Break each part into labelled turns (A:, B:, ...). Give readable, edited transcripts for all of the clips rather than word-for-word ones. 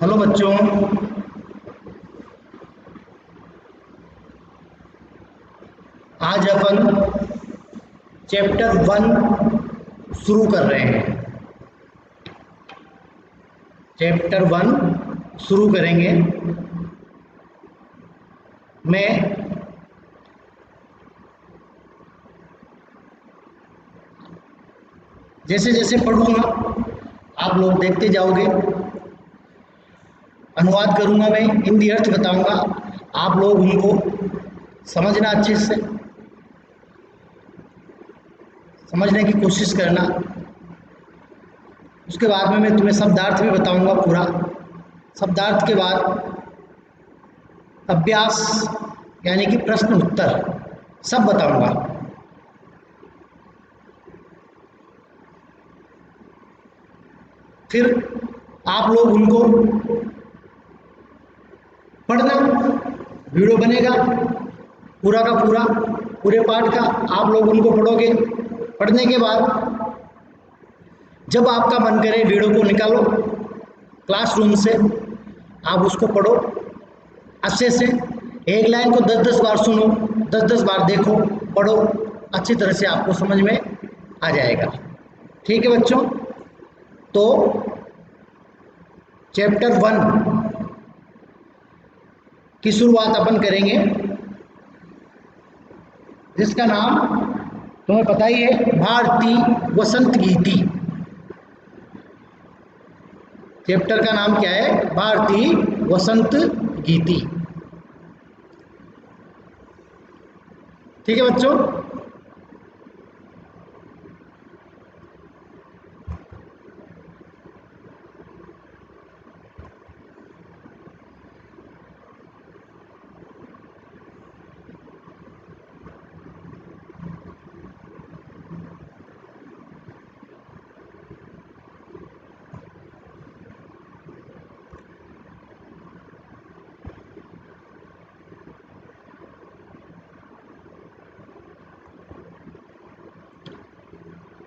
A: Hello बच्चों। आज अपन chapter 1 शुरू कर रहे हैं। चैप्टर 1 शुरू करेंगे। मैं जैसे जैसे पढ़ूंगा आप लोग देखते जाओगे। अनुवाद करूंगा, मैं हिंदी अर्थ बताऊंगा, आप लोग उनको समझना, अच्छे से समझने की कोशिश करना। उसके बाद में मैं तुम्हें शब्दार्थ भी बताऊंगा पूरा। शब्दार्थ के बाद अभ्यास यानी कि प्रश्न उत्तर सब बताऊंगा। फिर आप लोग उनको पढ़ना। वीडियो बनेगा पूरा का पूरा, पूरे पाठ का आप लोग उनको पढ़ोगे। पढ़ने के बाद जब आपका मन करे वीडियो को निकालो क्लासरूम से, आप उसको पढ़ो अच्छे से। एक लाइन को 10-10 बार सुनो, 10-10 बार देखो, पढ़ो, अच्छी तरह से आपको समझ में आ जाएगा। ठीक है बच्चों, तो चैप्टर 1 की शुरुआत अपन करेंगे, जिसका नाम तुम्हें पता ही है, भारतीय वसंत गीति। चैप्टर का नाम क्या है? भारतीय वसंत गीति। ठीक है बच्चों,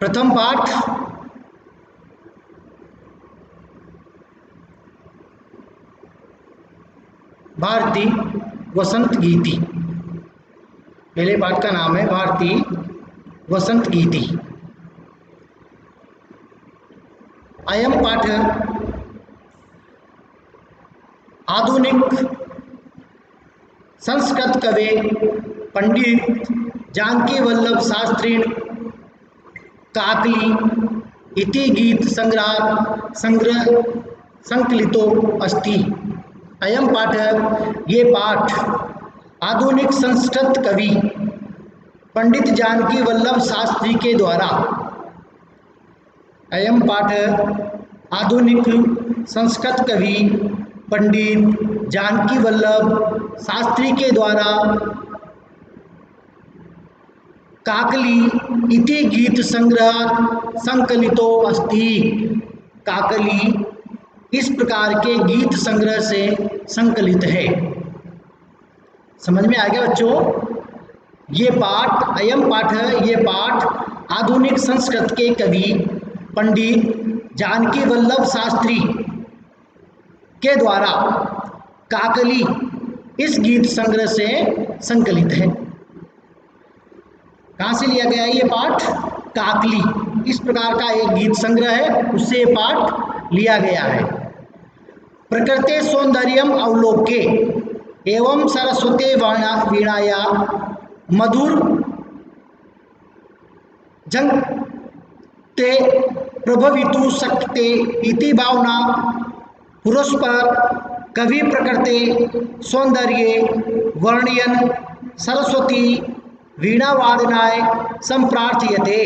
A: प्रथम पाठ भारतीय वसंत गीति। पहले पाठ का नाम है भारतीय वसंत गीति। अयम पाठ आधुनिक संस्कृत कवि पंडित जानकी वल्लभ शास्त्री काकली इति गीत संग्रह संकलितो अस्ति। अयम पाठ, ये पाठ आधुनिक संस्कृत कवि पंडित जानकी वल्लभ शास्त्री के द्वारा, अयम पाठ आधुनिक संस्कृत कवि पंडित जानकी वल्लभ शास्त्री के द्वारा काकली इति गीत संग्रह संकलितो अस्ति। काकली इस प्रकार के गीत संग्रह से संकलित है। समझ में आ गया बच्चों? ये पाठ, अयम पाठ है, ये पाठ आधुनिक संस्कृत के कवि पंडित जानकी वल्लभ शास्त्री के द्वारा काकली इस गीत संग्रह से संकलित है। कहाँ से लिया गया है ये पाठ? काकली इस प्रकार का एक गीत संग्रह है, उससे ये पाठ लिया गया है। प्रकृते सौंदर्यम अवलोके एवं सरस्वते वीणाया मधुर जंगते प्रभवितु शक्ते इति भावना पुरस्पर कवि प्रकृते सौंदर्ये वर्णयन सरस्वती वीणावादनाय संप्रार्थयते।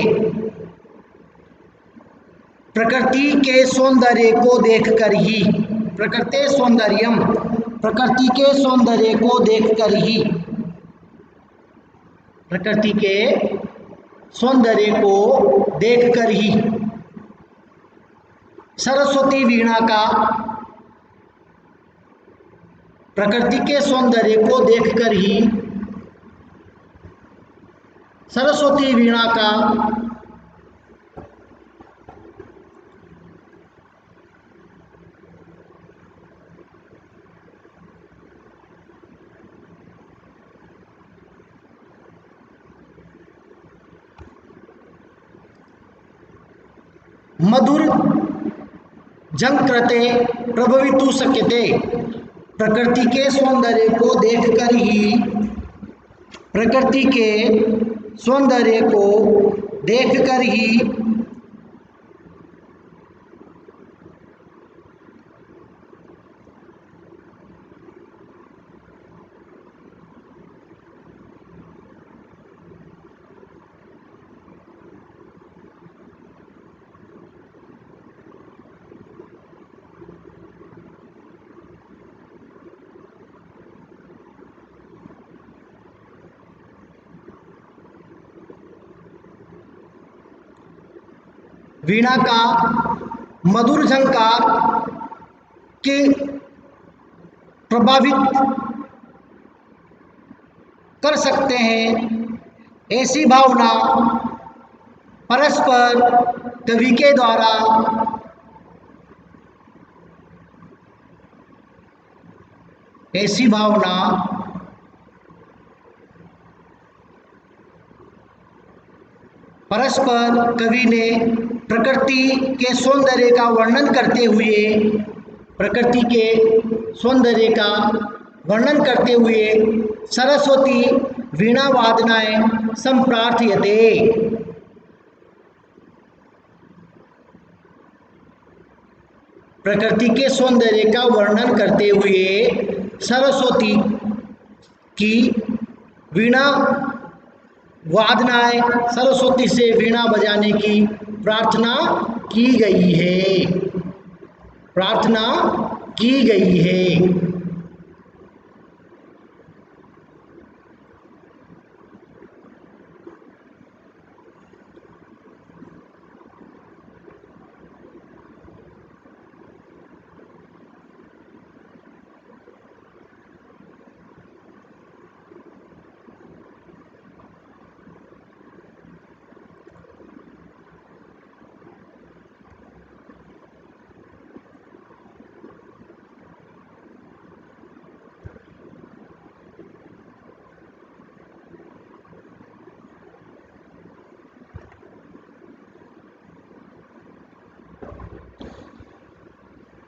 A: प्रकृति के सौंदर्य को देखकर ही, प्रकृते सौंदर्यम, प्रकृति के सौंदर्य को देखकर ही, प्रकृति के सौंदर्य को देखकर ही सरस्वती वीणा का, प्रकृति के सौंदर्य को देखकर ही सरस्वती वीणा का मधुर जंकृते प्रभवितु शक्यते। प्रकृति के सौंदर्य को देखकर ही प्रकृति के सौंदर्य को देखकर ही वीणा का मधुर झंकार के प्रभावित कर सकते हैं। ऐसी भावना परस्पर कवि के द्वारा ऐसी भावना परस्पर कवि ने प्रकृति के सौंदर्य का वर्णन करते हुए प्रकृति के सौंदर्य का वर्णन करते हुए सरस्वती वीणा वादनाएं संप्रार्थयते। प्रकृति के सौंदर्य का वर्णन करते हुए सरस्वती की वीणा वादनाएं सरस्वती से वीणा बजाने की प्रार्थना की गई है। प्रार्थना की गई है।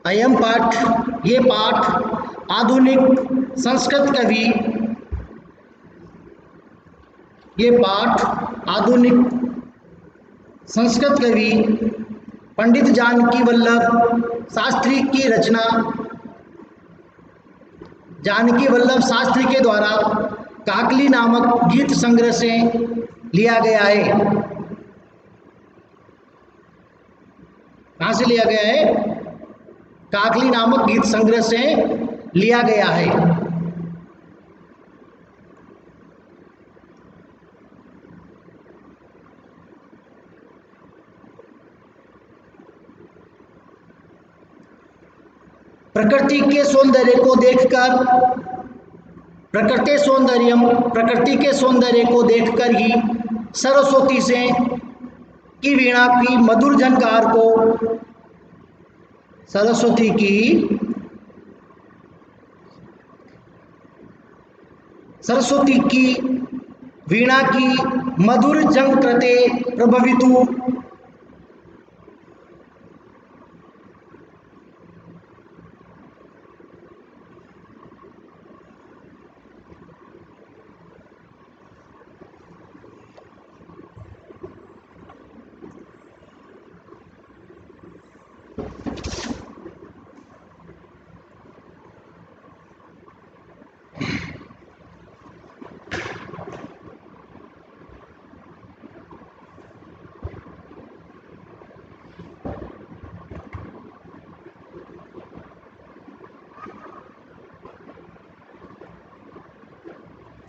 A: अयम पाठ ये पाठ आधुनिक संस्कृत कवि ये पाठ आधुनिक संस्कृत कवि पंडित जानकी वल्लभ शास्त्री की रचना जानकी वल्लभ शास्त्री के द्वारा काकली नामक गीत संग्रह से लिया गया है। कहाँ से लिया गया है? काकली नामक गीत संग्रह से लिया गया है। प्रकृति के सौंदर्य को देखकर प्रकृति के सौंदर्य को देखकर ही सरस्वती से की वीणा की मधुर झंकार को सरस्वती की वीणा की मधुर झंकृते प्रभवितु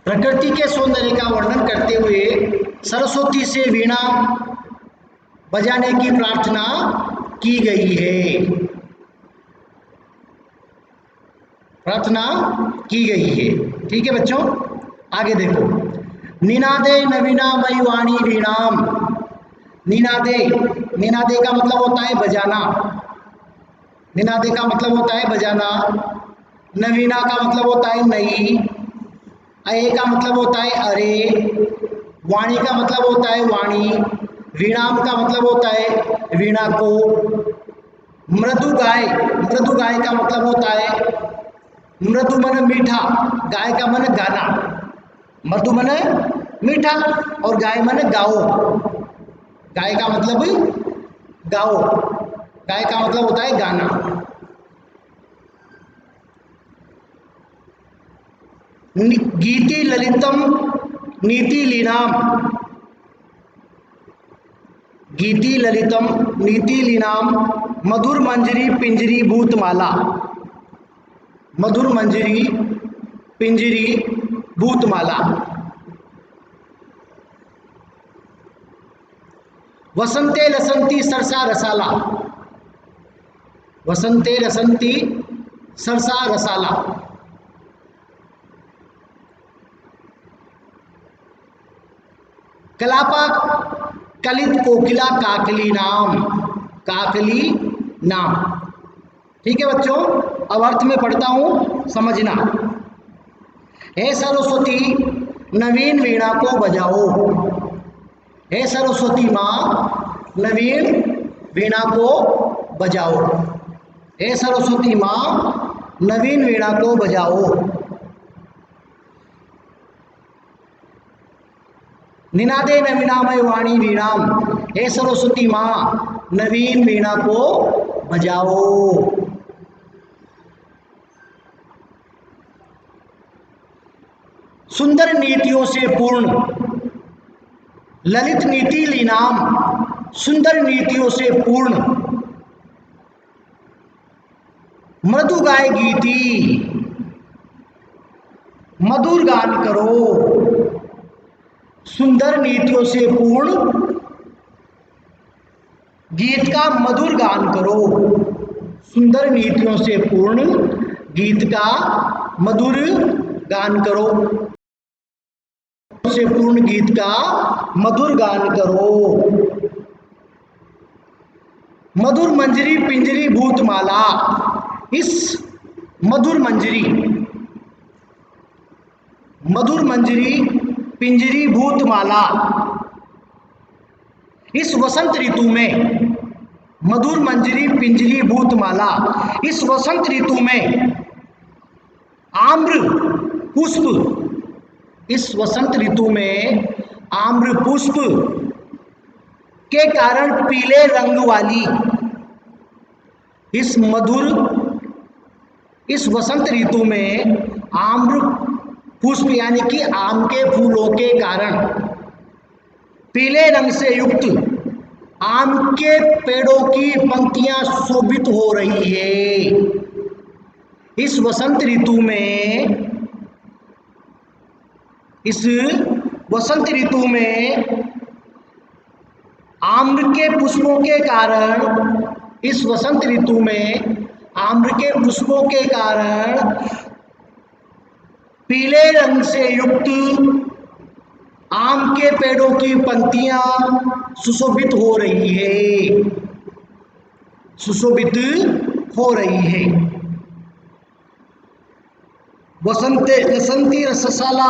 A: प्रकृति के सौंदर्य का वर्णन करते हुए सरस्वती से वीणा बजाने की प्रार्थना की गई है। प्रार्थना की गई है। ठीक है बच्चों, आगे देखो। निनादे नवीना मई वाणी वीणाम। निनादे, निनादे का मतलब होता है बजाना। निनादे का मतलब होता है बजाना। नवीना का मतलब होता है नई। अये का मतलब होता है अरे। वाणी का मतलब होता है वाणी। वीणाम का मतलब होता है वीणा को। मृदु गाय, मृदु गाय का मतलब होता है मृदु मन मीठा, गाय का मन गाना, मृदु मन मीठा और गाय मन गाओ। गाय का मतलब गाओ, गाय का मतलब होता है गाना। गीति ललितम नीति लीनाम, गीति ललितम नीति लीनाम मधुर मंजरी पिंजरी भूतमाला, मधुर मंजरी पिंजरी भूतमाला। वसंते लसंती सरसा रसाला, वसंते लसंती सरसा रसाला। कलापा कलित कोकिला काकली नाम, काकली नाम। ठीक है बच्चों, अब अर्थ में पढ़ता हूं, समझना। हे सरस्वती नवीन वीणा को बजाओ, हे सरस्वती माँ नवीन वीणा को बजाओ, हे सरस्वती माँ नवीन वीणा को बजाओ। निनादे नवीनामय वाणी वीणाम, हे सरस्वती माँ नवीन वीणा को बजाओ। सुंदर नीतियों से पूर्ण, ललित नीति लीनाम, सुंदर नीतियों से पूर्ण। मृदु गाय गीति, मधुर गान करो, सुंदर नीतियों से पूर्ण गीत का मधुर गान करो, सुंदर नीतियों से पूर्ण गीत का मधुर गान करो, से पूर्ण गीत का मधुर गान करो। मधुर मंजरी पिंजरी भूतमाला, इस मधुर मंजरी, मधुर मंजरी पिंजरी भूतमाला, इस वसंत ऋतु में, मधुर मंजरी पिंजरी भूतमाला, इस वसंत ऋतु में आम्र पुष्प, इस वसंत ऋतु में आम्र पुष्प के कारण पीले रंग वाली, इस मधुर, इस वसंत ऋतु में आम्र पुष्प यानी कि आम के फूलों के कारण पीले रंग से युक्त आम के पेड़ों की पंक्तियां शोभित हो रही है। इस वसंत ऋतु में, इस वसंत ऋतु में आम्र के पुष्पों के कारण, इस वसंत ऋतु में आम्र के पुष्पों के कारण पीले रंग से युक्त आम के पेड़ों की पंक्तियां सुशोभित हो रही है, सुशोभित हो रही है। वसंते लसंती रससाला,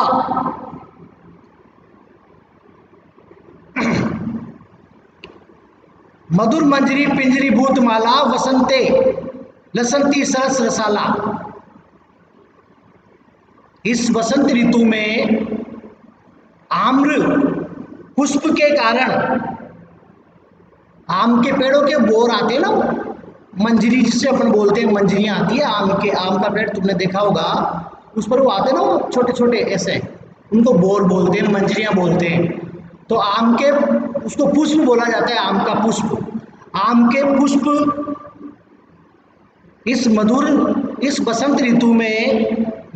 A: मधुर मंजरी पिंजरी भूतमाला वसंते लसंती सरस रसाला, इस वसंत ऋतु में आम्र पुष्प के कारण, आम के पेड़ों के बोर आते ना, मंजरी जिससे अपन बोलते हैं, मंजरियां आती है आम के, आम का पेड़ तुमने देखा होगा, उस पर वो आते ना वो छोटे छोटे ऐसे, उनको बोर बोलते हैं, मंजरियां बोलते हैं। तो आम के, उसको पुष्प बोला जाता है, आम का पुष्प। आम के पुष्प इस मधुर, इस बसंत ऋतु में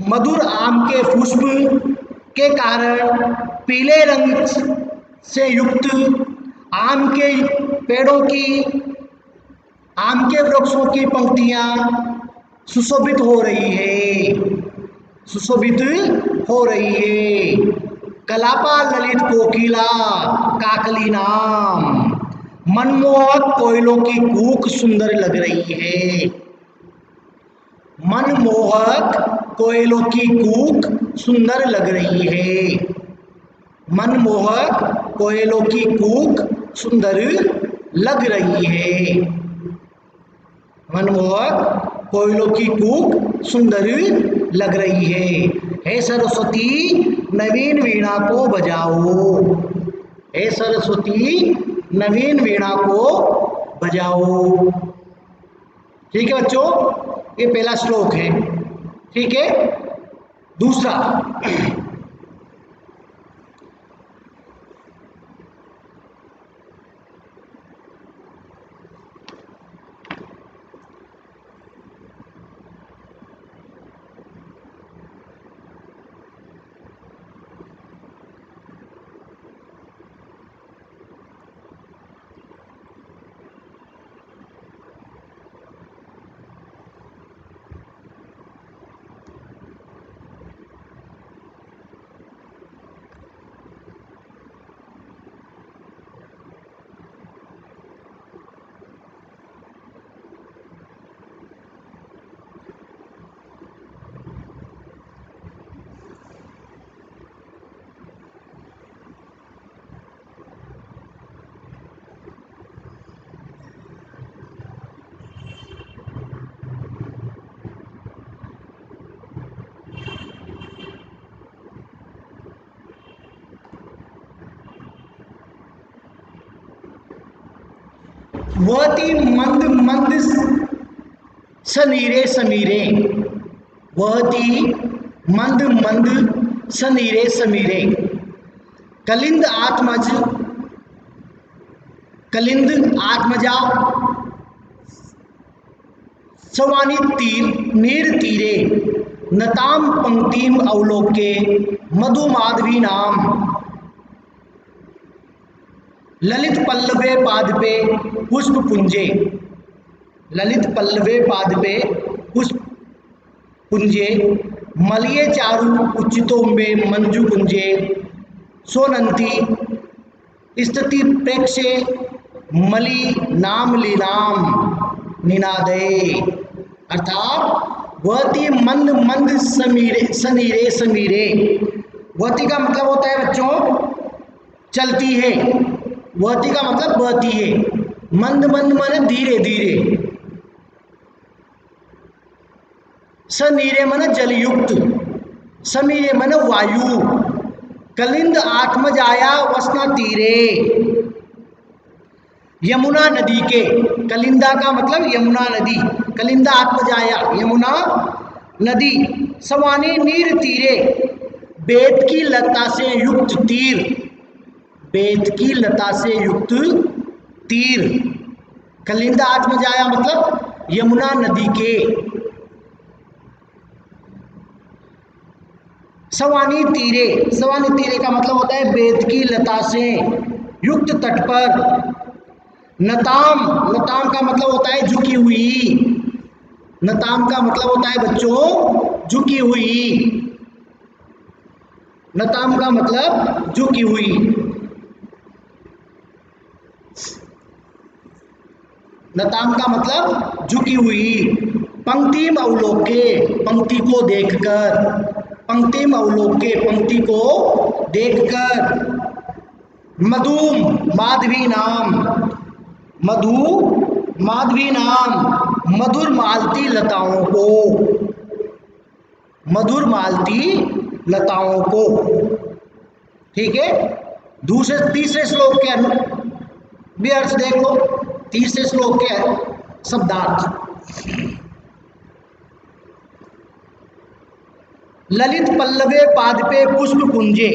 A: मधुर आम के पुष्प के कारण पीले रंग से युक्त आम के पेड़ों की, आम के वृक्षों की पंक्तियां सुशोभित हो रही है, सुशोभित हो रही है। कलापा ललित कोकिला काकली नाम, मनमोहक कोयलों की कूक सुंदर लग रही है, मनमोहक कोयलों की कूक सुंदर लग रही है, मनमोहक कोयलों की कूक सुंदर लग रही है। मनमोहक कोयलों की कूक सुंदर लग रही है। हे सरस्वती नवीन वीणा को बजाओ। हे सरस्वती नवीन वीणा को बजाओ। ठीक है बच्चों, ये पहला श्लोक है। ठीक है, दूसरा, वहती मंद मंद सनीरे समीरे। वहती मंद मंद सनीरे समीरे। कलिंद आत्मज, कलिंद आत्मजा सवानी तीर नीर तीरे। नताम पंक्तिम अवलोके मधु माधवी नाम। ललित पल्लवे पादपे पुष्प पुंजे। ललित पल्लवे पादपे पुष्प पुंजे। मलिये चारु उच्चितोम्बे मंजु कुंजे। सोनंती स्थिति प्रेक्षे मलि नाम लीलाम निनादे। अर्थात वहती मंद मंद समीरे सनीरे समीरे। वहती का मतलब होता है बच्चों चलती है। वहती का मतलब बहती है। मंद मंद माने धीरे धीरे। सनीरे माने जलयुक्त। समीरे माने वायु। कलिंद आत्मजाया वसना तीरे। यमुना नदी के, कलिंदा का मतलब यमुना नदी। कलिंदा आत्मजाया यमुना नदी। सवानी नीर तीरे। बेत की लता से युक्त तीर। बेत की लता से युक्त तीर। कलिंदा आत्मजाया मतलब यमुना नदी के। सवानी तीरे, सवानी तीरे का मतलब होता है बेत की लता से युक्त तट पर। नताम, नताम का मतलब होता है झुकी हुई। नताम का मतलब होता है बच्चों झुकी हुई। नताम का मतलब झुकी हुई। नताम का मतलब झुकी हुई। पंक्तिम अवलोके, पंक्ति को देखकर। पंक्तिम अवलोके, पंक्ति को देखकर। मधुम माधवी नाम। मधु माधवी नाम मधुर मालती लताओं को। मधुर मालती लताओं को। ठीक है, दूसरे तीसरे श्लोक के भी अर्थ देख लो। तीसरे श्लोक के शब्दार्थ। ललित पल्लवे पादपे पुष्प कुंजे।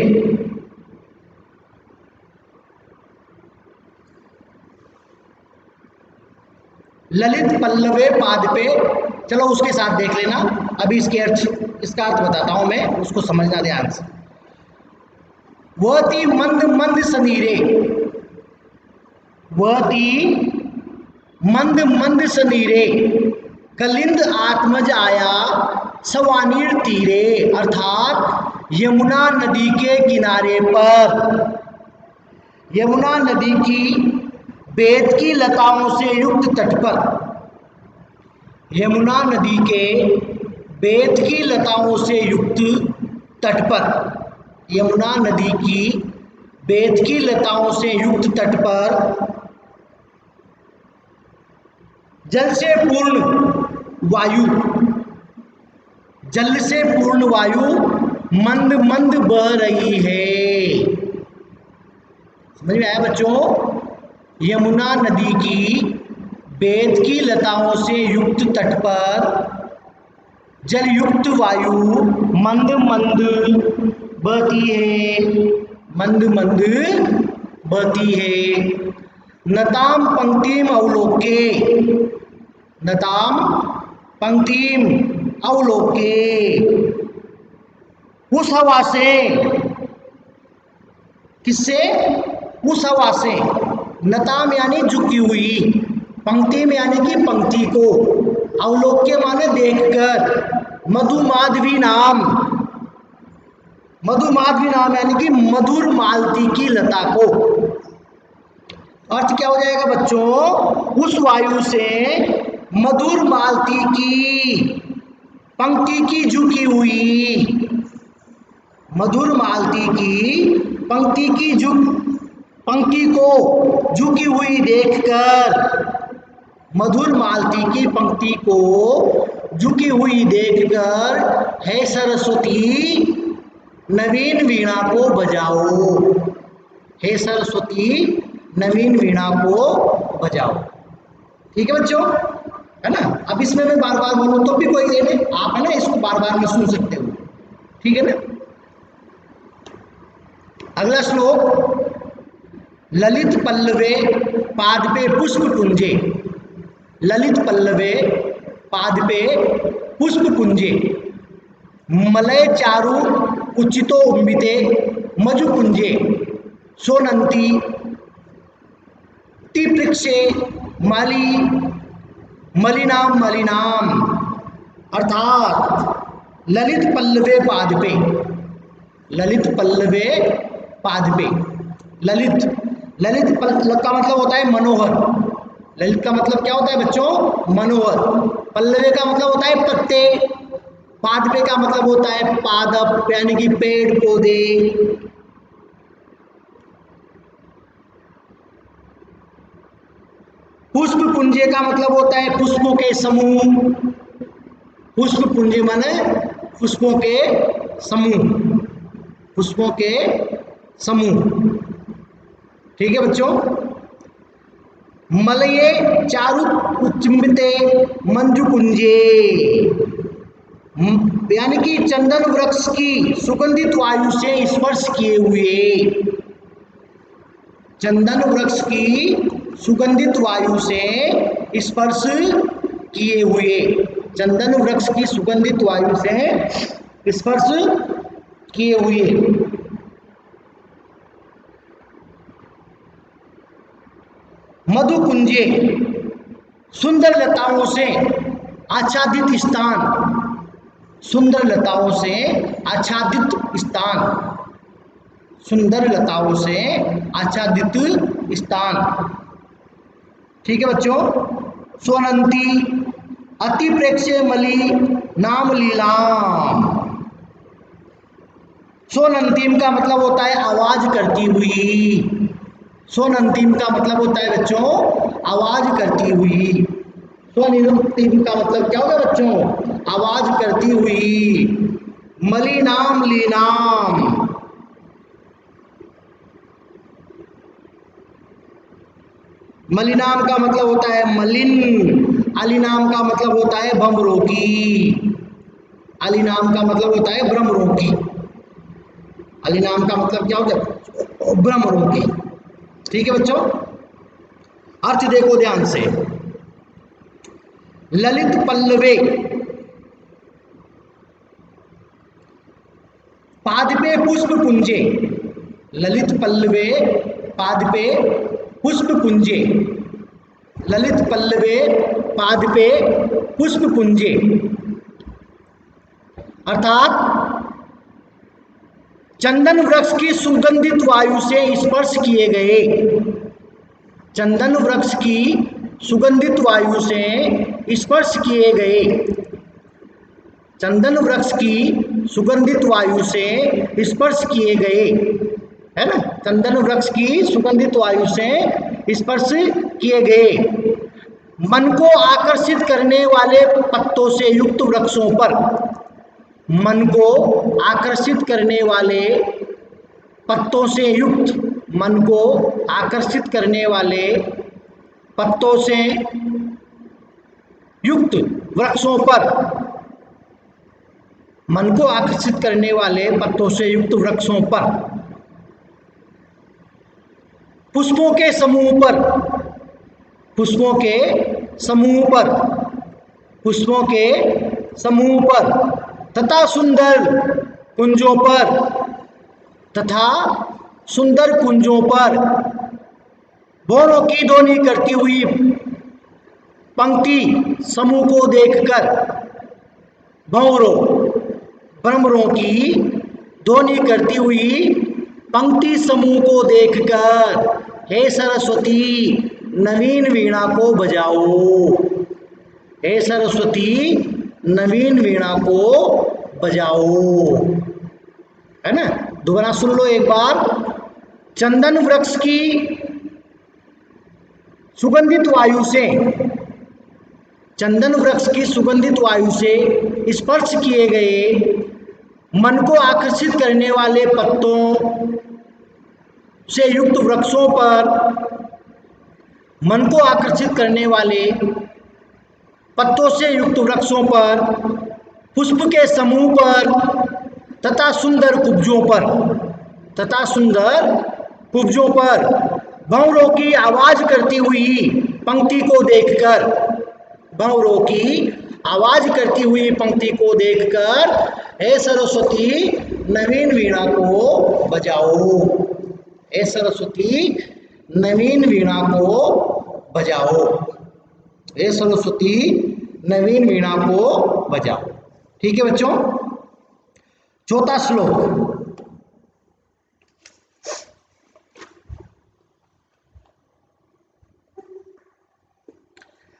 A: ललित पल्लवे पादपे, चलो उसके साथ देख लेना। अभी इसके अर्थ, इसका अर्थ बताता हूं मैं, उसको समझना ध्यान से। वहती मंद मंद सनीरे। वहती मंद मंद सनीरे। कलिंद आत्मज आया सवानीर तीरे। अर्थात यमुना नदी के किनारे पर। यमुना नदी की बेत की लताओं से युक्त तट पर। यमुना नदी के बेत की लताओं से युक्त तट पर। यमुना नदी की बेत की लताओं से युक्त तट पर जल से पूर्ण वायु, जल से पूर्ण वायु मंद मंद बह रही है। समझ में आया बच्चों? यमुना नदी की बेत की लताओं से युक्त तट पर जल युक्त वायु मंद मंद बहती है, मंद मंद बहती है। नताम पंक्तिम अवलोके, नताम पंक्तिम अवलोके, उस हवा से, किससे? उस हवा से। नताम यानी झुकी हुई, पंक्ति में यानी कि पंक्ति को, अवलोक्य माने देखकर। मधुमाधवी नाम, मधुमाधवी नाम यानी कि मधुर मालती की लता को। अर्थ क्या हो जाएगा बच्चों? उस वायु से मधुर मालती की पंक्ति की झुकी हुई, मधुर मालती की पंक्ति की पंक्ति को झुकी हुई देखकर, मधुर मालती की पंक्ति को झुकी हुई देखकर, हे सरस्वती नवीन वीणा को बजाओ, हे सरस्वती नवीन वीणा को बजाओ। ठीक है बच्चों, है ना? अब इसमें मैं बार बार बोलूँ तो भी कोई नहीं, आप है ना इसको बार बार में सुन सकते हो। ठीक है ना? अगला श्लोक, ललित पल्लवे पादपे पुष्प कुंजे, ललित पल्लवे पादपे पुष्प कुंजे, मलय चारु उचितो उम्बिते मधु कुंजे, सोनंती तिपृक्षे माली मलिनाम मलिनाम। अर्थात ललित पल्लवे पादपे, ललित पल्लवे पादपे, ललित, ललित का मतलब होता है मनोहर, ललित का मतलब क्या होता है बच्चों? मनोहर। पल्लवे का मतलब होता है पत्ते, पादपे का मतलब होता है पादप यानी कि पेड़ पौधे। पुष्प पुंजे का मतलब होता है पुष्पों के समूह, पुष्प पुंजे माने पुष्पों के समूह, पुष्पों के समूह। ठीक है बच्चों? मलये चारु उच्चिम्बिते मंजु कुंजे, यानी कि चंदन वृक्ष की सुगंधित वायु से स्पर्श किए हुए, चंदन वृक्ष की सुगंधित वायु से स्पर्श किए हुए, चंदन वृक्ष की सुगंधित वायु से स्पर्श किए हुए। मधु कुंजे, सुंदर लताओं से आच्छादित स्थान, सुंदर लताओं से आच्छादित स्थान, सुंदर लताओं से आच्छादित स्थान। ठीक है बच्चों? सोनंती अति प्रेक्षे मलि नाम लीलाम, सोनंतीम का मतलब होता है आवाज करती हुई, सोनंतीम का मतलब होता है बच्चों आवाज करती हुई, सोनंतीम का मतलब क्या होगा बच्चों? आवाज करती हुई। मलिनाम लीनाम, मलिनाम का मतलब होता है मलिन, अलिनाम का मतलब होता है भ्रमरोगी, अलिनाम का मतलब होता है भ्रमरोगी, अलिनाम का मतलब क्या होता है? भ्रमरोगी। ठीक है बच्चों? अर्थ देखो ध्यान से, ललित पल्लवे पादपे पुष्प कुंजे, ललित पल्लवे पादपे पुष्प कुंजे, ललित पल्लवे पादपे पुष्प कुंजे। अर्थात चंदन वृक्ष की सुगंधित वायु से स्पर्श किए गए, चंदन वृक्ष की सुगंधित वायु से स्पर्श किए गए, चंदन वृक्ष की सुगंधित वायु से स्पर्श किए गए, है ना, चंदन वृक्ष की सुगंधित वायु से स्पर्श किए गए मन को आकर्षित करने वाले पत्तों से युक्त वृक्षों पर, मन को आकर्षित करने वाले पत्तों से युक्त, मन को आकर्षित करने वाले पत्तों से युक्त वृक्षों पर, मन को आकर्षित करने वाले पत्तों से युक्त वृक्षों पर, पुष्पों के समूह पर, पुष्पों के समूह पर, पुष्पों के समूह पर तथा सुंदर कुंजों पर, तथा सुंदर कुंजों पर भौरों की ध्वनि करती हुई पंक्ति समूह को देखकर, भौरों भ्रमरों की ध्वनि करती हुई पंक्ति समूह को देखकर, हे सरस्वती नवीन वीणा को बजाओ, हे सरस्वती नवीन वीणा को बजाओ। है ना, दोबारा सुन लो एक बार। चंदन वृक्ष की सुगंधित वायु से, चंदन वृक्ष की सुगंधित वायु से स्पर्श किए गए मन को आकर्षित करने वाले पत्तों से युक्त वृक्षों पर, मन को आकर्षित करने वाले पत्तों से युक्त वृक्षों पर, पुष्प के समूह पर तथा सुंदर कुब्जों पर, तथा सुंदर कुब्जों पर भंवरों की आवाज करती हुई पंक्ति को देखकर, भंवरों की आवाज करती हुई पंक्ति को देखकर, हे सरस्वती नवीन वीणा को बजाओ, हे सरस्वती नवीन वीणा को बजाओ, हे सरस्वती नवीन वीणा को बजाओ। ठीक है बच्चों, चौथा श्लोक।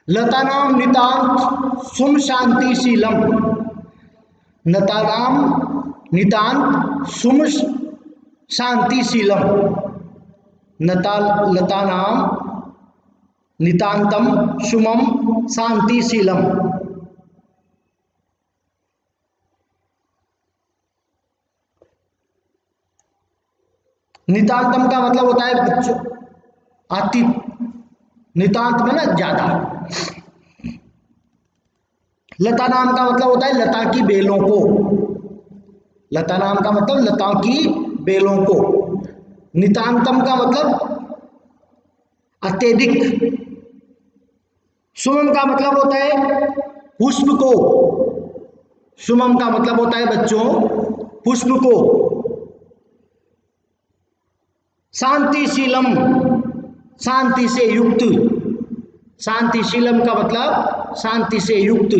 A: लतानाम नितांत सुम शांतिशीलम, लतानाम नितांत सुम शांतिशीलम, लतानाम नितांतम सुमम शांतिशीलम। नितांतम का मतलब होता है बच्चों अति, नितांत में ना ज्यादा। लता नाम का मतलब होता है लता की बेलों को, लता नाम का मतलब लता की बेलों को। नितांतम का मतलब अत्यधिक। सुमम का मतलब होता है पुष्प को, सुमम का मतलब होता है बच्चों पुष्प को। शांतिशीलम, शांति से युक्त, शांतिशीलम का मतलब शांति से युक्त।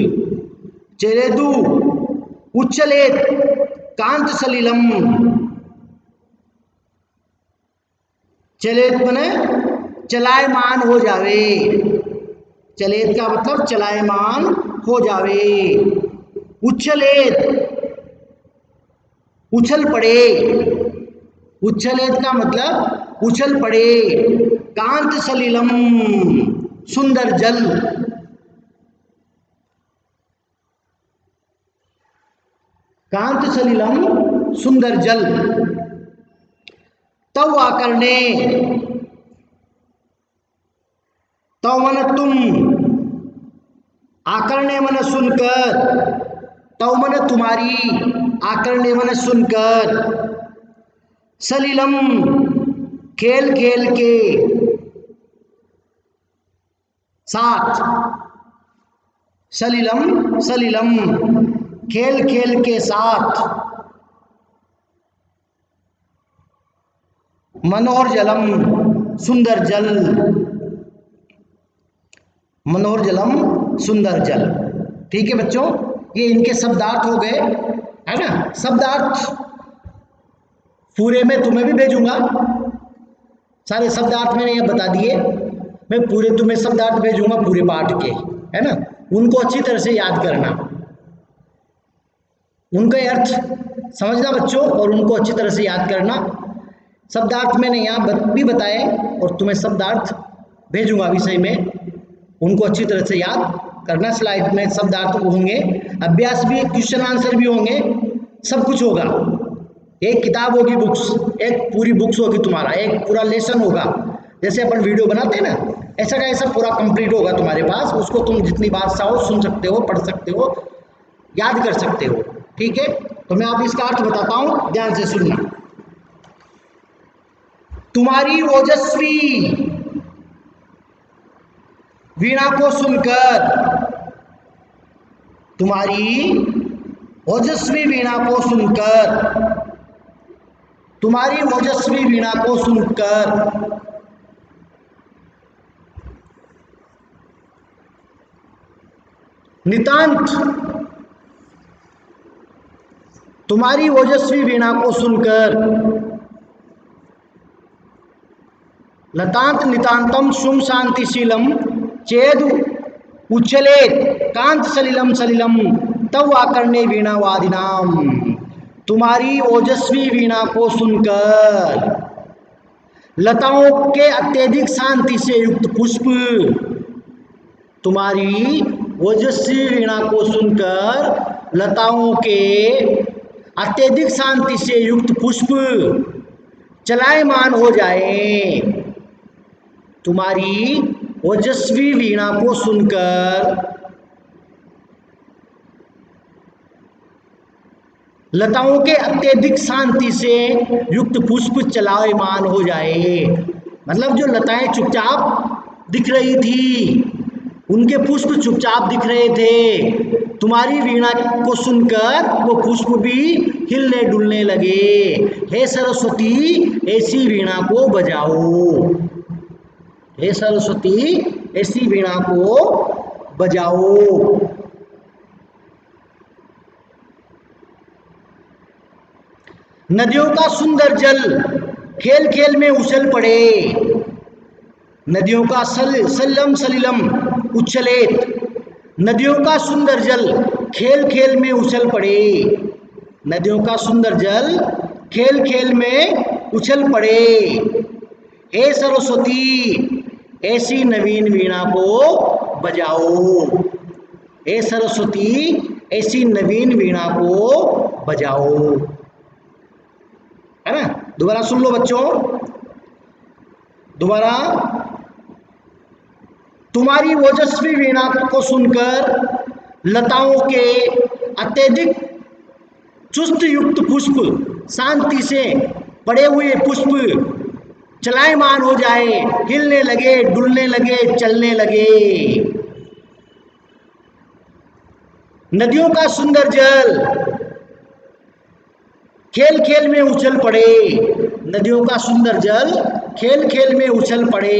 A: चरेदु उच्चलेत कांत सलिलम, चलेत बने चलायमान हो जावे, चलेत का मतलब चलायमान हो जावे। उच्छलेत उछल पड़े, उच्छलेत का मतलब उछल पड़े। कांत सलिलम सुंदर जल, कांत सलिलम सुंदर जल। तव आकर्णे, तव मन तुम, आकर्णे मन सुनकर, तव मन तुम्हारी, आकर्णे मन सुनकर। सलिलम खेल खेल के साथ, सलिलम सलिलम खेल खेल के साथ। मनोहर जलम सुंदर जल, मनोहर जलम सुंदर जल। ठीक है बच्चों, ये इनके शब्दार्थ हो गए, है ना। शब्दार्थ पूरे में तुम्हें भी भेजूंगा, सारे शब्दार्थ मैंने ये बता दिए, मैं पूरे तुम्हें शब्दार्थ भेजूंगा पूरे पाठ के, है ना। उनको अच्छी तरह से याद करना, उनका अर्थ समझना बच्चों, और उनको अच्छी तरह से याद करना। शब्दार्थ मैंने यहाँ भी बताए और तुम्हें शब्दार्थ भेजूंगा विषय में, उनको अच्छी तरह से याद करना। स्लाइड में शब्दार्थ होंगे, अभ्यास भी, क्वेश्चन आंसर भी होंगे, सब कुछ होगा। एक किताब होगी, बुक्स, एक पूरी बुक्स होगी तुम्हारा, एक पूरा लेसन होगा। जैसे अपन वीडियो बनाते हैं ना, ऐसा का ऐसा पूरा कंप्लीट होगा तुम्हारे पास। उसको तुम जितनी बार चाहो सुन सकते हो, पढ़ सकते हो, याद कर सकते हो। ठीक है, तो मैं अब इसका अर्थ बताता हूं, ध्यान से सुनना। तुम्हारी ओजस्वी वीणा को सुनकर, तुम्हारी ओजस्वी वीणा को सुनकर, तुम्हारी ओजस्वी वीणा को सुनकर नितांत, तुम्हारी ओजस्वी वीणा को सुनकर लतांत नितांतम शुम शांतिशीलम चेद उच्चलेत कांत सलिलम सलिलम तव आकर्णे वीणा वादिनाम। तुम्हारी ओजस्वी वीणा को सुनकर लताओं के अत्यधिक शांति से युक्त पुष्प, तुम्हारी ओजस्वी वीणा को सुनकर लताओं के अत्यधिक शांति से युक्त पुष्प चलायमान हो जाए। तुम्हारी ओजस्वी वीणा को सुनकर लताओं के अत्यधिक शांति से युक्त पुष्प चलायमान हो जाए। मतलब जो लताएं चुपचाप दिख रही थी, उनके पुष्प चुपचाप दिख रहे थे, तुम्हारी वीणा को सुनकर वो पुष्प भी हिलने डुलने लगे। हे सरस्वती, ऐसी वीणा को बजाओ। हे सरस्वती, ऐसी वीणा को बजाओ। नदियों का सुंदर जल खेल खेल में उछल पड़े, नदियों का सलिलम सलिलम उछलेत, नदियों का सुंदर जल खेल खेल में उछल पड़े, नदियों का सुंदर जल खेल खेल में उछल पड़े। हे सरस्वती, ऐसी नवीन वीणा को बजाओ। हे सरस्वती, ऐसी नवीन वीणा को बजाओ। है ना? दोबारा सुन लो बच्चों, दोबारा। तुम्हारी ओजस्वी वीणा को सुनकर लताओं के अत्यधिक चुस्त युक्त पुष्प, शांति से पड़े हुए पुष्प चलायमान हो जाए, हिलने लगे, डुलने लगे, चलने लगे। नदियों का सुंदर जल खेल खेल में उछल पड़े, नदियों का सुंदर जल खेल खेल में उछल पड़े।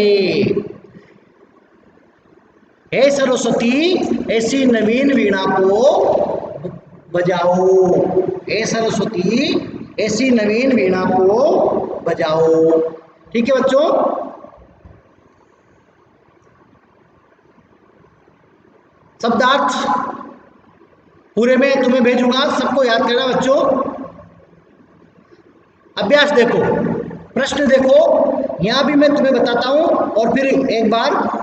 A: हे सरस्वती, ऐसी नवीन वीणा को बजाओ। हे सरस्वती, ऐसी नवीन वीणा को बजाओ। ठीक है बच्चों, शब्दार्थ पूरे में तुम्हें भेजूंगा, सबको याद करना बच्चों। अभ्यास देखो, प्रश्न देखो, यहां भी मैं तुम्हें बताता हूं और फिर एक बार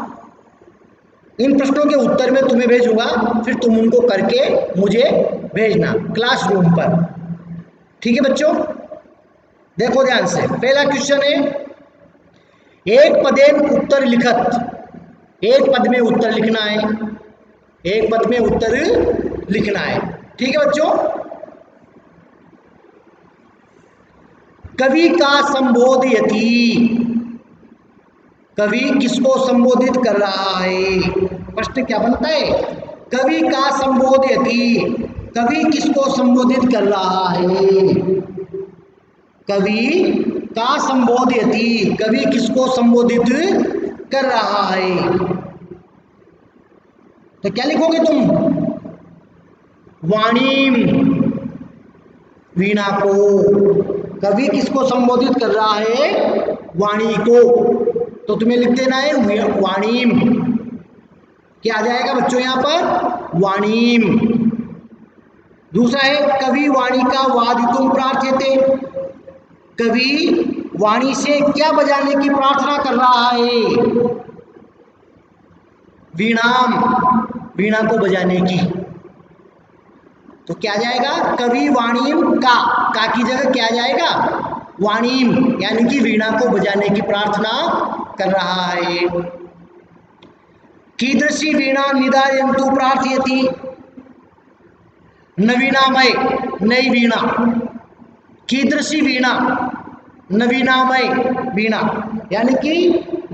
A: इन प्रश्नों के उत्तर में तुम्हें भेजूंगा, फिर तुम उनको करके मुझे भेजना क्लासरूम पर। ठीक है बच्चों, देखो ध्यान से। पहला क्वेश्चन है, एक पदेन उत्तर लिखत। एक पद में उत्तर लिखना है, एक पद में उत्तर लिखना है। ठीक है बच्चों, कवि का संबोधयति, कवि किसको संबोधित कर रहा है? प्रश्न क्या बनता है? कवि का संबोधयति, कवि किसको संबोधित कर रहा है? कवि का संबोधयति, कवि किसको संबोधित कर रहा है? तो क्या लिखोगे तुम? वाणीम, वीणा को। कवि किसको संबोधित कर रहा है? वाणी को। तो तुम्हें लिख देना है वाणीम। क्या आ जाएगा बच्चों यहां पर? वाणीम। दूसरा है, कवि वाणी का वादितुम प्रार्थ्यते, कवि वाणी से क्या बजाने की प्रार्थना कर रहा है? वीणाम, वीणा को बजाने की। तो क्या जाएगा? कवि वाणीम का की जगह क्या जाएगा? वाणीम, यानी कि वीणा को बजाने की प्रार्थना कर रहा है। कीदृशी वीणा निदायन्तु प्रार्थयति, नवीनामय, नई वीणा। कीदृशी वीणा, नवीनामय वीणा, यानी कि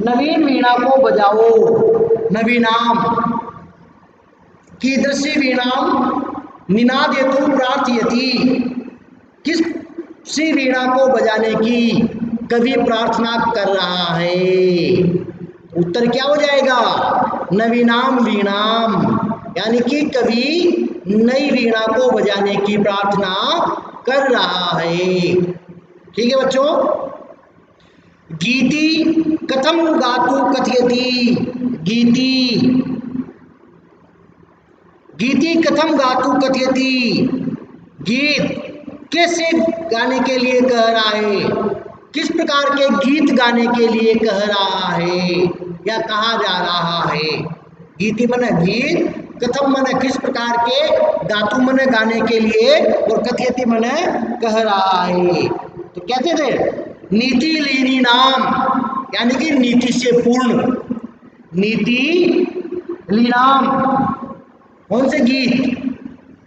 A: नवीन वीणा को बजाओ, नवीनाम। कीदृशी वीणाम निनादेतु प्रार्थयति, किस सी वीणा को बजाने की कवि प्रार्थना कर रहा है? उत्तर क्या हो जाएगा? नवीनाम वीणाम, यानी कि कवि नई वीणा को बजाने की प्रार्थना कर रहा है। ठीक है बच्चों। गीति कथम गातु कथयति, गीति, गीति कथम गातु कथयति, गीत कैसे गाने के लिए कह रहा है, किस प्रकार के गीत गाने के लिए कह रहा है या कहा जा रहा है? गीति माने गीत, कथम माने किस प्रकार के, गातु माने गाने के लिए, और कथयति माने कह रहा है। तो कहते थे नीति लीनी नाम, यानी कि नीति से पूर्ण, नीति लीनाम, कौन से गीत?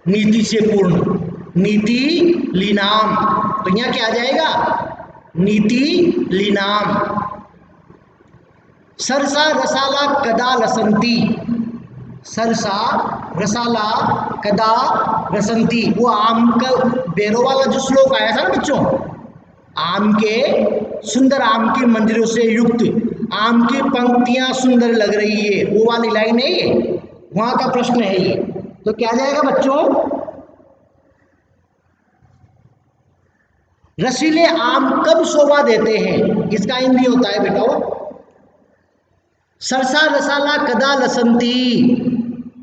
A: नीति से पूर्ण, नीति लीनाम। तो यहाँ क्या आ जाएगा? नीति लीनाम। सरसा रसाला कदा लसंती, सरसा रसाला कदा रसंती, वो आम का बेरों वाला जो श्लोक आया था ना बच्चों, आम के, सुंदर आम की मंजरों से युक्त, आम की पंक्तियां सुंदर लग रही है, वो वाली लाइन है ये, वहां का प्रश्न है ये। तो क्या जाएगा बच्चों? रसीले आम कब शोभा देते हैं, इसका हिंदी होता है बेटा सरसा रसाला कदा लसंती,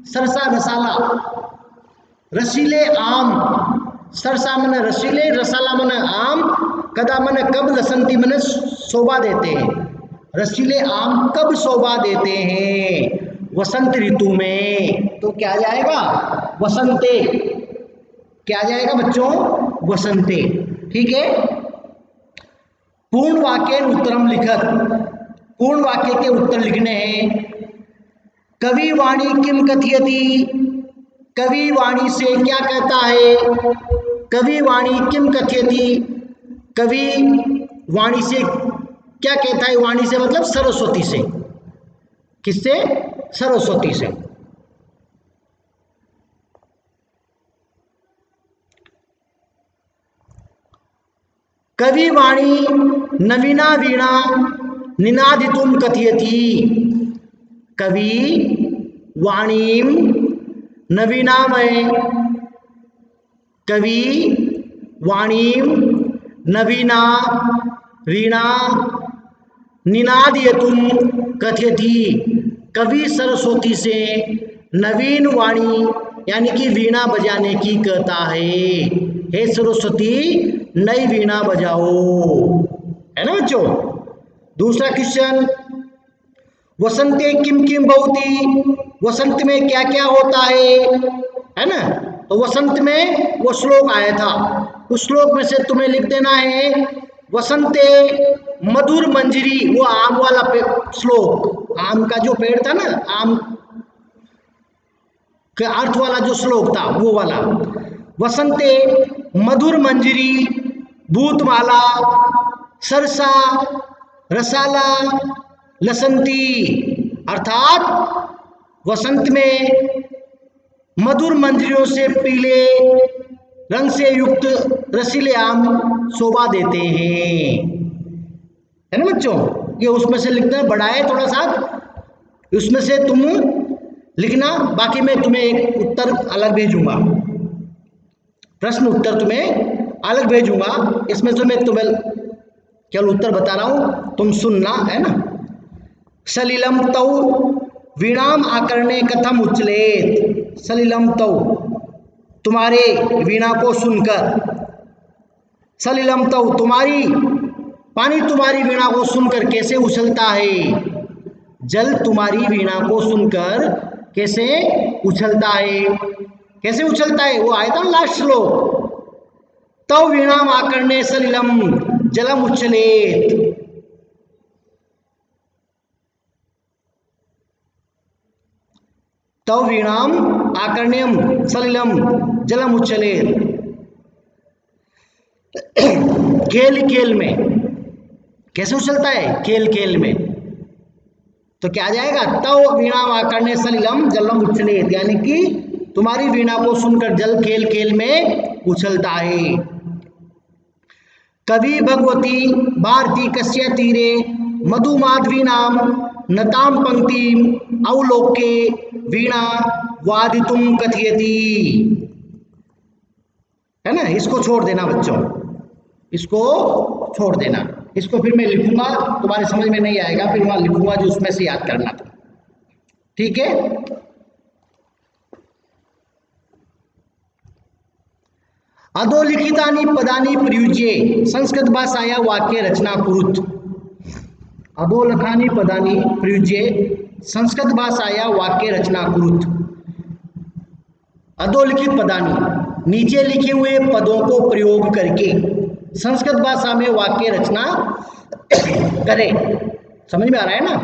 A: सरसा रसाला, रसीले आम, सरसा मन रसीले, रसाला मन आम, कदा मन कब, लसंती मन शोभा देते हैं। रसीले आम कब शोभा देते हैं? वसंत ऋतु में। तो क्या जाएगा? वसंते। क्या जाएगा बच्चों? वसंते। ठीक है। पूर्ण वाक्य उत्तरम लिखत, पूर्ण वाक्य के उत्तर लिखने हैं। कवि वाणी किम कथयति, कवि वाणी से क्या कहता है? कवि वाणी किम कथयति, कवि वाणी से क्या कहता है? वाणी से मतलब सरस्वती से। किससे? सरस्वती से। कवि वाणी नवीना वीणा निनादितुम कथयति, कवि वाणीम नवीनामय, कवि वाणीम नवीना वीणा निनादयतुम कथयति, कवि सरस्वती से नवीन वाणी यानी कि वीणा बजाने की कहता है। हे सरस्वती नई वीणा बजाओ, है ना बच्चों। दूसरा क्वेश्चन, वसंते किम किम भवति, वसंत में क्या क्या होता है ना। तो वसंत में वो श्लोक आया था, उस श्लोक में से तुम्हें लिख देना है वसंते मधुर मंजरी, वो आम वाला श्लोक, आम का जो पेड़ था ना, आम के अर्थ वाला जो श्लोक था वो वाला। वसंते मधुर मंजरी भूतमाला सरसा रसाला लसंती, अर्थात वसंत में मधुर मंजरियों से पीले रंग से युक्त रसीले आम शोभा देते हैं, है ना बच्चों। ये उसमें से लिखना बड़ा है थोड़ा सा, उसमें से तुम लिखना, बाकी मैं तुम्हें एक उत्तर अलग भेजूंगा, प्रश्न उत्तर तुम्हें अलग भेजूंगा। इसमें से मैं तुम्हें केवल उत्तर बता रहा हूं, तुम सुनना, है ना। सलिलम तौ वीणाम आकर्णे कथम उच्चलेत, सलिलम तौ तुम्हारे वीणा को सुनकर, सलिलम तौ तुम्हारी पानी तुम्हारी वीणा को सुनकर कैसे उछलता है। जल तुम्हारी वीणा को सुनकर कैसे उछलता है। कैसे उछलता है वो आया था लास्ट श्लोक। तव वीणाम आकर्ण्य सलिलम जलम उच्छलेत। तव वीणाम आकर्ण्यम सलिलम जलम उच्छलेत। खेल खेल में कैसे उछलता है, खेल खेल में, तो क्या आ जाएगा, तव वीणा आकर्ण्य सलिलम जलम उच्छलेत, यानी कि तुम्हारी वीणा को सुनकर जल खेल खेल में उछलता है। कवि भगवती भारती कस्य तीरे मधुमाधवीनाम नताम पंक्तिम अवलोके वीणा वादितुम कथयति। है ना, इसको छोड़ देना बच्चों, इसको छोड़ देना, इसको फिर मैं लिखूंगा, तुम्हारे समझ में नहीं आएगा, फिर वहां लिखूंगा जो उसमें से याद करना था। ठीक है। अधोलिखितानि पदानि प्रयुज्य संस्कृत भाषाया वाक्य रचना कुरुत। अधोलिखानि पदानि प्रयुज्य संस्कृत भाषाया वाक्य रचना कुरुत। अधोलिखित पदानि, नीचे लिखे हुए पदों को प्रयोग करके संस्कृत भाषा में वाक्य रचना करें। समझ में आ रहा है ना।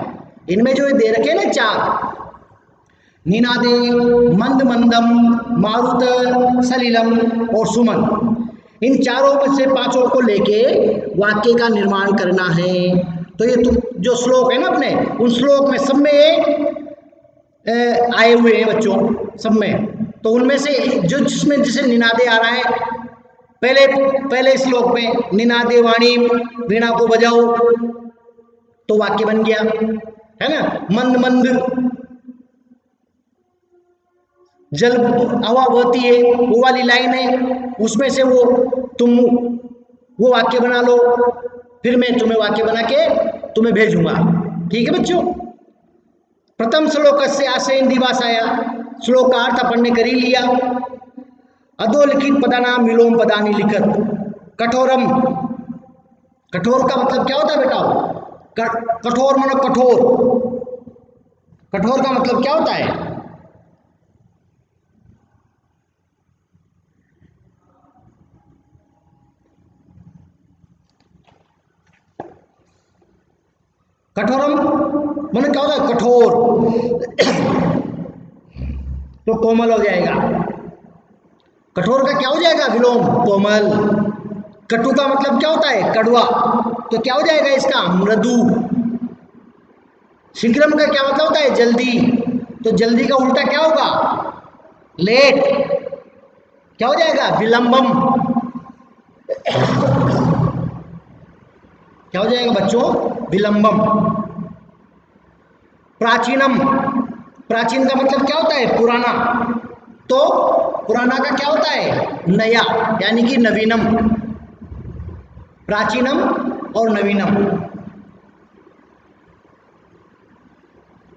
A: इनमें जो दे रखे ना चार, निनादे, मंद मंदम, मारुत, सलिलम और सुमन, इन चारों में से पांचों को लेके वाक्य का निर्माण करना है। तो ये जो श्लोक है ना अपने, उन श्लोक में सब में आए हुए हैं बच्चों, सब में। तो उनमें से जो जिसमें जैसे निनादे आ रहा है, पहले श्लोक में निनादे वाणी वीणा को बजाओ, तो वाक्य बन गया, है ना। मंद मंद जल हवा बहती है, वो वाली लाइन है, उसमें से वो तुम वो वाक्य बना लो, फिर मैं तुम्हें वाक्य बना के तुम्हें भेजूंगा। ठीक है बच्चों। प्रथम श्लोक से आशय दिवासाया, श्लोक का अर्थ अपन ने कर ही लिया। अधोलिखित पदानाम विलोम पदानी लिखत। कठोरम, कठोर का मतलब क्या होता है बेटा? कठोर मानो कठोर, कठोर का मतलब क्या होता है? कठोरम माने क्या होता है? कठोर। तो कोमल हो जाएगा। कठोर का क्या हो जाएगा? विलोम, कोमल। कटु का मतलब क्या होता है? कड़वा, तो क्या हो जाएगा इसका? मृदु। शीघ्रम का क्या मतलब होता है? जल्दी, तो जल्दी का उल्टा क्या होगा? लेट। क्या हो जाएगा? विलंबम। क्या हो जाएगा बच्चों? विलंबम। प्राचीनम, प्राचीन का मतलब क्या होता है? पुराना, तो पुराना का क्या होता है? नया, यानी कि नवीनम। प्राचीनम और नवीनम।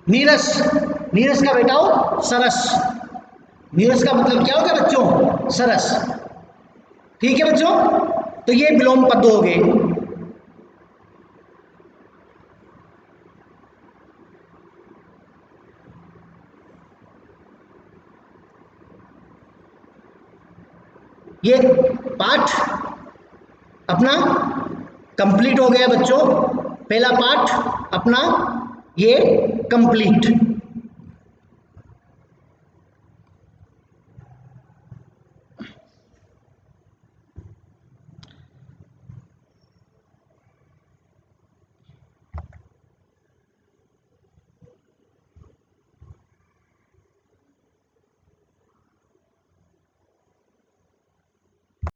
A: नीरस, नीरस का बेटा हो सरस। नीरस का मतलब क्या होगा बच्चों? सरस। ठीक है बच्चों, तो ये विलोम पद हो गए। ये पाठ अपना कंप्लीट हो गया बच्चों। पहला पाठ अपना ये कंप्लीट।